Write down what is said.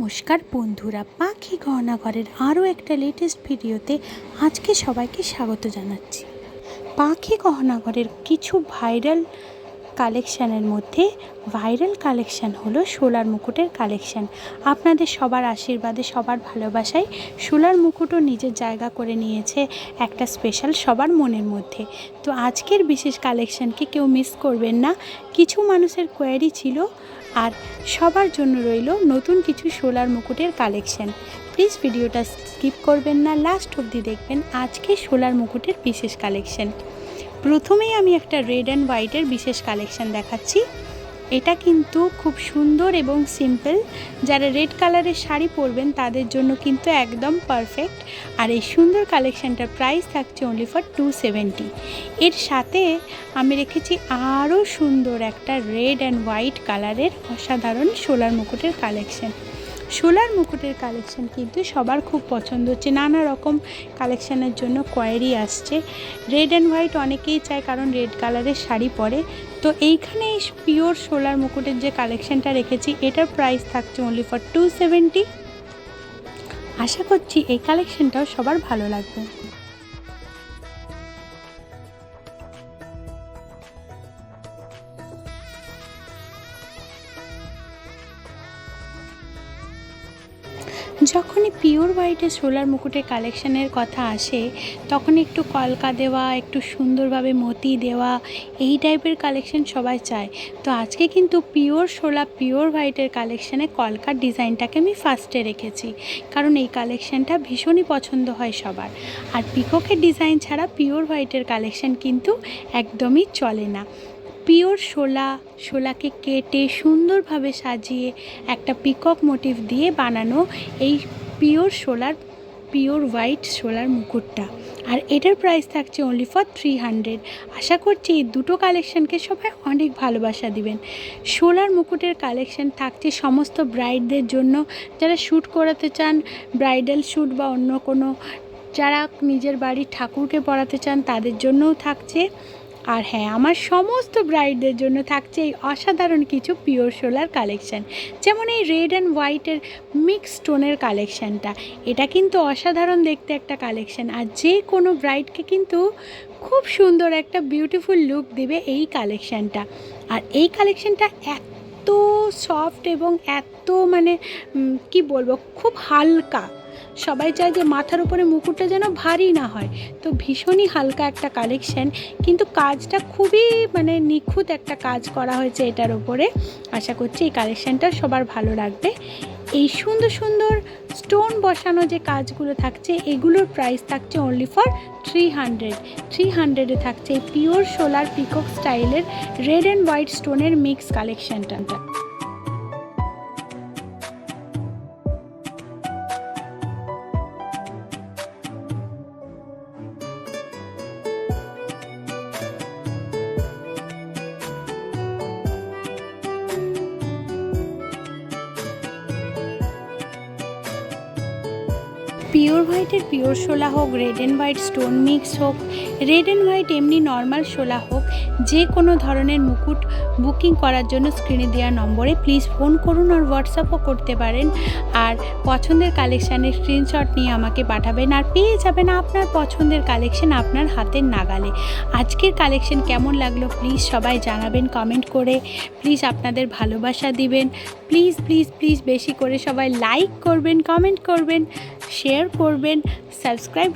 নমস্কার বন্ধুরা, পাখি গহনাঘরের আরও একটা লেটেস্ট ভিডিওতে আজকে সবাইকে স্বাগত জানাচ্ছি। পাখি গহনাঘরের কিছু ভাইরাল কালেকশানের মধ্যে ভাইরাল কালেকশান হলো সোলার মুকুটের কালেকশান। আপনাদের সবার আশীর্বাদে, সবার ভালোবাসায় সোলার মুকুটও নিজের জায়গা করে নিয়েছে একটা স্পেশাল সবার মনের মধ্যে। তো আজকের বিশেষ কালেকশানকে কেউ মিস করবেন না। কিছু মানুষের কোয়ারি ছিল আর সবার জন্য রইল নতুন কিছু সোলার মুকুটের কালেকশান। প্লিজ ভিডিওটা স্কিপ করবেন না, লাস্ট অবধি দেখবেন আজকে সোলার মুকুটের বিশেষ কালেকশান। প্রথমেই আমি একটা রেড অ্যান্ড হোয়াইটের বিশেষ কালেকশান দেখাচ্ছি। এটা কিন্তু খুব সুন্দর এবং সিম্পল। যারা রেড কালারের শাড়ি পরবেন তাদের জন্য কিন্তু একদম পারফেক্ট। আর এই সুন্দর কালেকশানটার প্রাইস থাকছে অনলি ফর 270। এর সাথে আমি রেখেছি আরও সুন্দর একটা রেড অ্যান্ড হোয়াইট কালারের অসাধারণ সোলার মুকুটের কালেকশান। সোলার মুকুটের কালেকশান কিন্তু সবার খুব পছন্দ হচ্ছে, নানা রকম কালেকশানের জন্য কোয়ারি আসছে। রেড অ্যান্ড হোয়াইট অনেকেই চায় কারণ রেড কালারের শাড়ি পরে। তো এইখানে এই পিওর সোলার মুকুটের যে কালেকশানটা রেখেছি এটার প্রাইস থাকছে অনলি ফর 270। আশা করছি এই কালেকশানটাও সবার ভালো লাগবে। যখনই পিওর হোয়াইটের সোলার মুকুটের কালেকশানের কথা আসে তখন একটু কলকা দেওয়া, একটু সুন্দরভাবে মতি দেওয়া, এই টাইপের কালেকশান সবাই চায়। তো আজকে কিন্তু পিওর পিওর হোয়াইটের কালেকশানে কলকার ডিজাইনটাকে আমি ফার্স্টে রেখেছি, কারণ এই কালেকশানটা ভীষণই পছন্দ হয় সবার। আর পিককের ডিজাইন ছাড়া পিওর হোয়াইটের কালেকশান কিন্তু একদমই চলে না। পিওর শোলাকে কেটে সুন্দরভাবে সাজিয়ে একটা পিকক মোটিভ দিয়ে বানানো এই পিওর হোয়াইট সোলার মুকুটটা। আর এটার প্রাইস থাকছে অনলি ফর 300। আশা করছি এই দুটো কালেকশানকে সবাই অনেক ভালোবাসা দিবেন। সোলার মুকুটের কালেকশান থাকছে সমস্ত ব্রাইডদের জন্য, যারা শ্যুট করাতে চান, ব্রাইডাল শ্যুট বা অন্য কোনো, যারা নিজের বাড়ির ঠাকুরকে পরাতে চান তাদের জন্যও থাকছে। আর হ্যাঁ, আমার সমস্ত ব্রাইডদের জন্য থাকছে এই অসাধারণ কিছু পিওর সোলার কালেকশান। যেমন এই রেড অ্যান্ড হোয়াইটের মিক্স স্টোনের কালেকশানটা, এটা কিন্তু অসাধারণ দেখতে একটা কালেকশান। আর যে কোনো ব্রাইডকে কিন্তু খুব সুন্দর একটা বিউটিফুল লুক দেবে এই কালেকশানটা। আর এই কালেকশানটা এত সফট এবং এত কি বলবো, খুব হালকা। সবাই চায় যে মাথার উপরে মুকুটটা যেন ভারী না হয়, তো ভীষণই হালকা একটা কালেকশান, কিন্তু কাজটা খুবই নিখুঁত একটা কাজ করা হয়েছে এটার উপরে। আশা করছি এই কালেকশানটা সবার ভালো লাগবে। এই সুন্দর সুন্দর স্টোন বসানো যে কাজগুলো থাকছে এগুলোর প্রাইস থাকছে অনলি ফর 300 থাকছে এই পিওর সোলার পিকক স্টাইলের রেড অ্যান্ড হোয়াইট স্টোনের মিক্স কালেকশানটা। পিওর হোয়াইটের পিওর শোলা হোক, red and white stone mix হোক, রেড অ্যান্ড হোয়াইট এমনি নর্মাল শোলা হোক, যে কোনো ধরনের মুকুট বুকিং করার জন্য স্ক্রিনে দেওয়া নম্বরে প্লিজ ফোন করুন আর হোয়াটসঅ্যাপও করতে পারেন। আর পছন্দের কালেকশানের স্ক্রিনশট নিয়ে আমাকে পাঠাবেন আর পেয়ে যাবেন আপনার পছন্দের কালেকশান আপনার হাতের নাগালে। আজকের কালেকশান কেমন লাগলো প্লিজ সবাই জানাবেন কমেন্ট করে। প্লিজ আপনাদের ভালোবাসা দিবেন। প্লিজ প্লিজ প্লিজ বেশি করে সবাই লাইক করবেন, কমেন্ট করবেন, শেয়ার করবেন, সাবস্ক্রাইব